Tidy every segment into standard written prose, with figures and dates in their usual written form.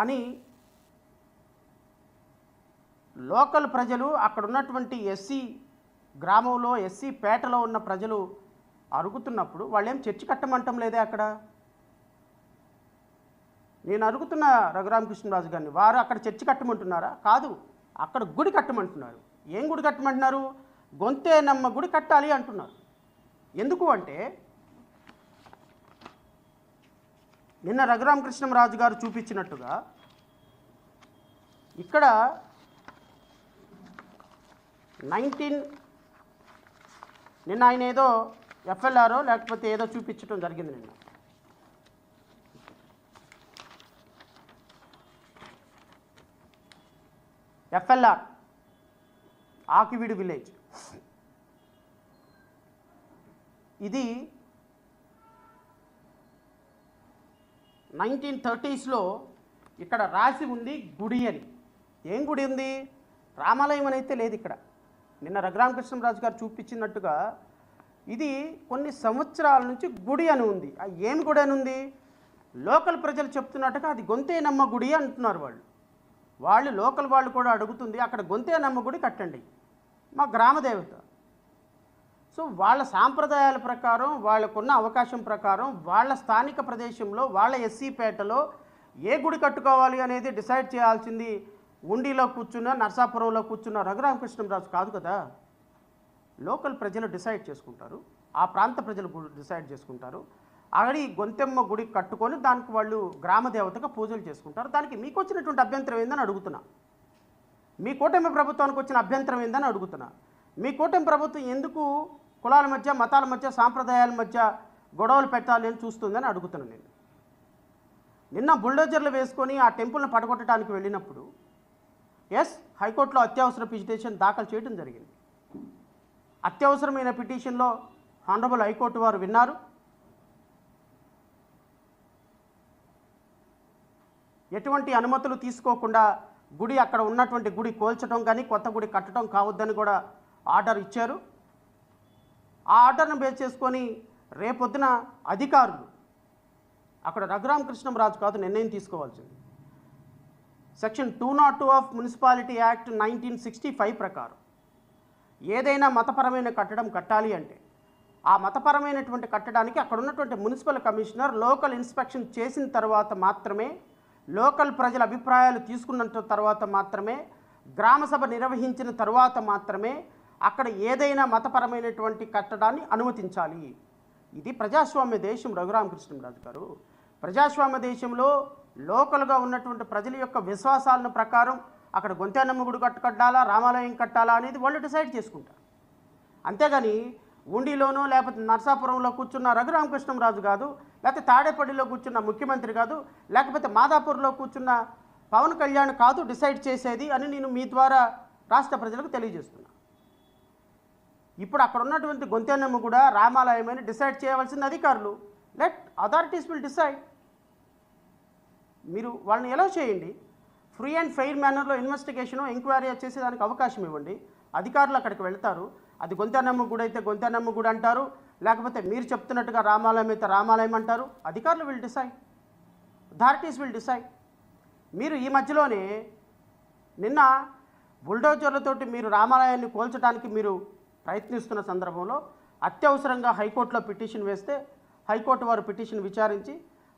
అని లోకల్ ప్రజలు, అక్కడ ఉన్నటువంటి ఎస్సీ గ్రామంలో, ఎస్సీ పేటలో ఉన్న ప్రజలు అరుగుతున్నప్పుడు వాళ్ళేం చర్చి కట్టమంటం లేదే అక్కడ. నేను అడుగుతున్న రఘురామకృష్ణరాజు గారిని, వారు అక్కడ చర్చి కట్టమంటున్నారా? కాదు, అక్కడ గుడి కట్టమంటున్నారు. ఏం గుడి కట్టమంటున్నారు? గొంతేనమ్మ గుడి కట్టాలి అంటున్నారు. ఎందుకు అంటే, నిన్న రఘురామకృష్ణరాజు గారు చూపించినట్టుగా ఇక్కడ 19 నిన్న ఆయన ఏదో ఎఫ్ఎల్ఆరో లేకపోతే ఏదో చూపించడం జరిగింది. నిన్న ఎఫ్ఎల్ఆర్ ఆకివీడు విలేజ్, ఇది 1930sలో ఇక్కడ రాసి ఉంది గుడి అని. ఏం గుడి ఉంది? రామాలయం అని అయితే లేదు ఇక్కడ. నిన్న రఘురామకృష్ణరాజు గారు చూపించినట్టుగా ఇది కొన్ని సంవత్సరాల నుంచి గుడి అని ఉంది. ఏం గుడి అని ఉంది? లోకల్ ప్రజలు చెప్తున్నట్టుగా అది గొంతేనమ్మ గుడి అంటున్నారు. వాళ్ళు లోకల్ వాళ్ళు కూడా అడుగుతుంది, అక్కడ గొంతేనమ్మ గుడి కట్టండి, మా గ్రామ దేవత. సో వాళ్ళ సాంప్రదాయాల ప్రకారం, వాళ్ళకున్న అవకాశం ప్రకారం, వాళ్ళ స్థానిక ప్రదేశంలో, వాళ్ళ ఎస్సీ పేటలో ఏ గుడి కట్టుకోవాలి అనేది డిసైడ్ చేయాల్సింది ఉండిలో కూర్చున్న, నర్సాపురంలో కూర్చున్న రఘురామకృష్ణరాజు కాదు కదా. లోకల్ ప్రజలు డిసైడ్ చేసుకుంటారు, ఆ ప్రాంత ప్రజలు డిసైడ్ చేసుకుంటారు. అక్కడి గొంతెమ్మ గుడి కట్టుకొని దానికి వాళ్ళు గ్రామ దేవతగా పూజలు చేసుకుంటారు. దానికి మీకు వచ్చినటువంటి అభ్యంతరం ఏందని అడుగుతున్నా. మీ కూటమి ప్రభుత్వానికి వచ్చిన అభ్యంతరం ఏందని అడుగుతున్నా. మీ కూటమి ప్రభుత్వం ఎందుకు కులాల మధ్య, మతాల మధ్య, సాంప్రదాయాల మధ్య గొడవలు పెట్టాలి అని చూస్తుందని అడుగుతున్నాను నేను. నిన్న బుల్డోజర్లు వేసుకొని ఆ టెంపుల్ని పడగొట్టడానికి వెళ్ళినప్పుడు హైకోర్టులో అత్యవసర పిటిషన్ దాఖలు చేయడం జరిగింది. అత్యవసరమైన పిటిషన్లో హానరబుల్ హైకోర్టు వారు విన్నారు. ఎటువంటి అనుమతులు తీసుకోకుండా గుడి, అక్కడ ఉన్నటువంటి గుడి కోల్చడం కానీ కొత్త గుడి కట్టడం కావద్దని కూడా ఆర్డర్ ఇచ్చారు. ఆ ఆర్డర్ను బేస్ చేసుకొని రేపొద్దున అధికారులు, అక్కడ రఘురామకృష్ణరాజు కాదు నిర్ణయం తీసుకోవాల్సింది. సెక్షన్ 202 ఆఫ్ మున్సిపాలిటీ యాక్ట్ 1965 ప్రకారం ఏదైనా మతపరమైన కట్టడం కట్టాలి అంటే ఆ మతపరమైనటువంటి కట్టడానికి అక్కడ ఉన్నటువంటి మున్సిపల్ కమిషనర్ లోకల్ ఇన్స్పెక్షన్ చేసిన తర్వాత మాత్రమే, లోకల్ ప్రజల అభిప్రాయాలు తీసుకున్న తర్వాత మాత్రమే, గ్రామసభ నిర్వహించిన తర్వాత మాత్రమే అక్కడ ఏదైనా మతపరమైనటువంటి కట్టడాన్ని అనుమతించాలి. ఇది ప్రజాస్వామ్య దేశం రఘురామకృష్ణరాజు గారు. ప్రజాస్వామ్య దేశంలో లోకల్గా ఉన్నటువంటి ప్రజల యొక్క విశ్వాసాలను ప్రకారం అక్కడ గొంతేనమ్మ గుడి కట్టాలా, రామాలయం కట్టాలా అనేది వాళ్ళు డిసైడ్ చేసుకుంటారు. అంతేగాని ఉండిలోనో లేకపోతే నర్సాపురంలో కూర్చున్న రఘురామకృష్ణరాజు కాదు, లేకపోతే తాడేపల్లిలో కూర్చున్న ముఖ్యమంత్రి కాదు, లేకపోతే మాదాపూర్లో కూర్చున్న పవన్ కళ్యాణ్ కాదు డిసైడ్ చేసేది అని నేను మీ ద్వారా రాష్ట్ర ప్రజలకు తెలియజేస్తున్నా. ఇప్పుడు అక్కడ ఉన్నటువంటి గొంతేనమ్మ కూడా రామాలయం అని డిసైడ్ చేయవలసింది అధికారులు. Let authorities will decide. మీరు వాళ్ళని ఎలా చేయండి, ఫ్రీ అండ్ ఫెయిర్ మేనర్లో ఇన్వెస్టిగేషను, ఎంక్వైరీ చేసేదానికి అవకాశం ఇవ్వండి. అధికారులు అక్కడికి వెళ్తారు. అది గొంతేనమ్మ గుడి అయితే గొంతేనమ్మ గుడి అంటారు, లేకపోతే మీరు చెప్తున్నట్టుగా రామాలయం అయితే రామాలయం అంటారు. అధికారులు will decide, authorities will decide. మీరు ఈ మధ్యలోనే నిన్న బుల్డోజర్లతోటి మీరు రామాలయాన్ని కూల్చడానికి మీరు ప్రయత్నిస్తున్న సందర్భంలో అత్యవసరంగా హైకోర్టులో పిటిషన్ వేస్తే హైకోర్టు వారు పిటిషన్ విచారించి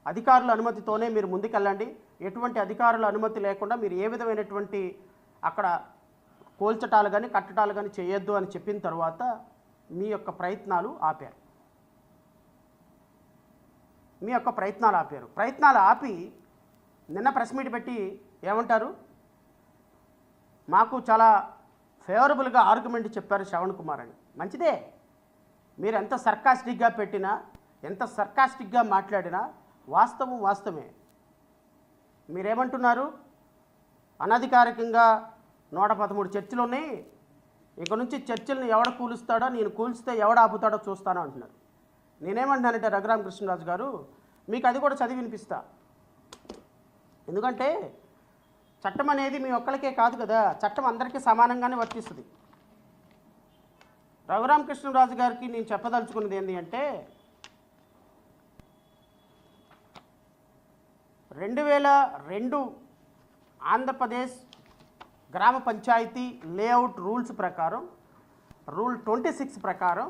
అధికారుల అనుమతితోనే మీరు ముందుకెళ్ళండి, ఎటువంటి అధికారుల అనుమతి లేకుండా మీరు ఏ విధమైనటువంటి అక్కడ కోల్చటాలు కానీ కట్టడాలు కానీ చేయొద్దు అని చెప్పిన తర్వాత మీ యొక్క ప్రయత్నాలు ఆపారు. ప్రయత్నాలు ఆపి నిన్న ప్రెస్ మీట్ పెట్టి ఏమంటారు, మాకు చాలా ఫేవరబుల్గా ఆర్గ్యుమెంట్ చెప్పారు శ్రవణ్ కుమార్ అని. మంచిదే, మీరు ఎంత సర్కాస్టిక్గా పెట్టినా, ఎంత సర్కాస్టిక్గా మాట్లాడినా వాస్తవం వాస్తవమే. మీరేమంటున్నారు, అనధికారికంగా 113 చర్చిలు ఉన్నాయి, ఇక నుంచి చర్చిలను ఎవడ కూలుస్తాడో, నేను కూల్చితే ఎవడ ఆపుతాడో చూస్తానో అంటున్నారు. నేనేమంటున్నానంటే రఘురామకృష్ణరాజు గారు, మీకు అది కూడా చదివి వినిపిస్తా. ఎందుకంటే చట్టం అనేది మీ ఒక్కరికే కాదు కదా, చట్టం అందరికీ సమానంగానే వర్తిస్తుంది. రఘురామకృష్ణరాజు గారికి నేను చెప్పదలుచుకున్నది ఏంటి అంటే, 2002 ఆంధ్రప్రదేశ్ గ్రామ పంచాయతీ లేఅవుట్ రూల్స్ ప్రకారం రూల్ 26 ప్రకారం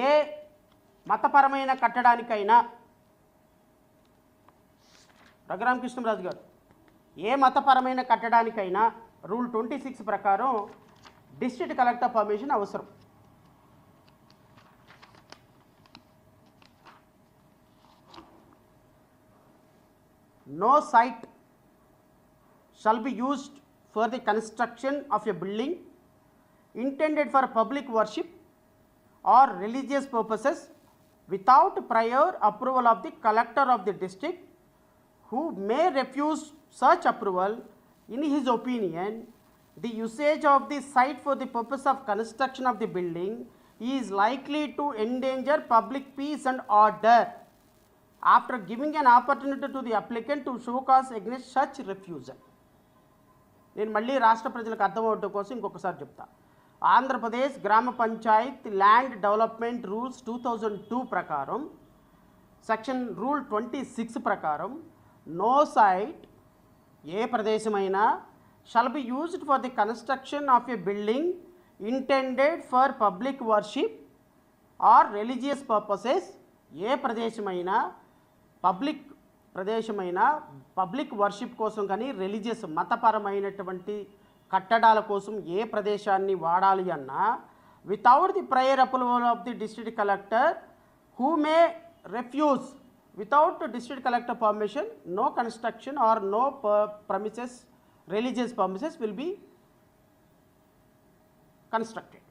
ఏ మతపరమైన కట్టడానికైనా రఘురామకృష్ణరాజు గారు ఏ మతపరమైన కట్టడానికైనా రూల్ 26 ప్రకారం డిస్ట్రిక్ట్ కలెక్టర్ పర్మిషన్ అవసరం. No site shall be used for the construction of a building intended for public worship or religious purposes without prior approval of the collector of the district, who may refuse such approval. In his opinion, the usage of the site for the purpose of construction of the building is likely to endanger public peace and order, after giving an opportunity to the applicant to show cause against such refusal. నేను మళ్ళీ రాష్ట్ర ప్రజలకు అర్థమవడం కోసం ఇంకొకసారి చెప్తా. ఆంధ్రప్రదేశ్ గ్రామ Panchayat land development rules 2002 ప్రకారం section rule 26 ప్రకారం నో సైట్ ఏ ప్రదేశమైనా shall be used for the construction of a building intended for public worship or religious purposes. ఏ ప్రదేశమైనా పబ్లిక్ వర్షిప్ కోసం కానీ రిలీజియస్ మతపరమైనటువంటి కట్టడాల కోసం ఏ ప్రదేశాన్ని వాడాలి అన్నా without the prior approval of the district collector, who may refuse without district collector permission no construction or no premises religious premises will be constructed.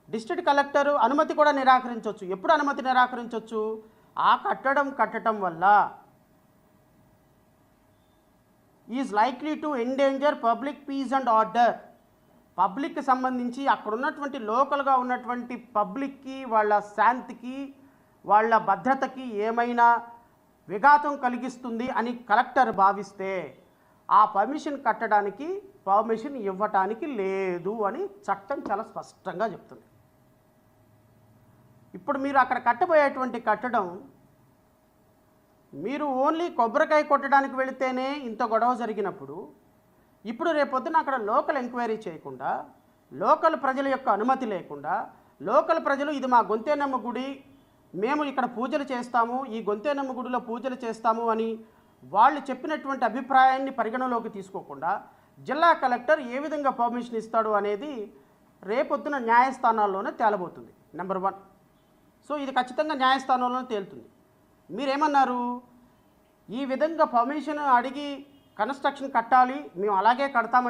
District collector అనుమతి కూడా నిరాకరించవచ్చు. ఎప్పుడు అనుమతి నిరాకరించవచ్చు? ఆ కట్టడం వల్ల is likely to endanger public peace and order. పబ్లిక్కి సంబంధించి అక్కడ ఉన్నటువంటి లోకల్గా ఉన్నటువంటి పబ్లిక్కి, వాళ్ళ శాంతికి, వాళ్ళ భద్రతకి ఏమైనా విఘాతం కలిగిస్తుంది అని కలెక్టర్ భావిస్తే ఆ పర్మిషన్ ఇవ్వటానికి లేదు అని చట్టం చాలా స్పష్టంగా చెప్తుంది. ఇప్పుడు మీరు అక్కడ కట్టబోయేటువంటి కట్టడం మీరు ఓన్లీ కొబ్బరికాయ కొట్టడానికి వెళితేనే ఇంత గొడవ జరిగినప్పుడు, ఇప్పుడు రేపొద్దున అక్కడ లోకల్ ఎంక్వైరీ చేయకుండా, లోకల్ ప్రజల యొక్క అనుమతి లేకుండా, లోకల్ ప్రజలు ఇది మా గొంతేనమ్మ గుడి, మేము ఇక్కడ పూజలు చేస్తాము, ఈ గొంతేనమ్మ గుడిలో పూజలు చేస్తాము అని వాళ్ళు చెప్పినటువంటి అభిప్రాయాన్ని పరిగణలోకి తీసుకోకుండా జిల్లా కలెక్టర్ ఏ విధంగా పర్మిషన్ ఇస్తాడు అనేది రేపొద్దున న్యాయస్థానాల్లోనే తేలబోతుంది. నెంబర్ 1. సో ఇది ఖచ్చితంగా న్యాయస్థానంలోనే తేలుతుంది. మీరేమన్నారు? ఈ విధంగా పర్మిషన్ అడిగి కన్స్ట్రక్షన్ కట్టాలి, మేము అలాగే కడతామని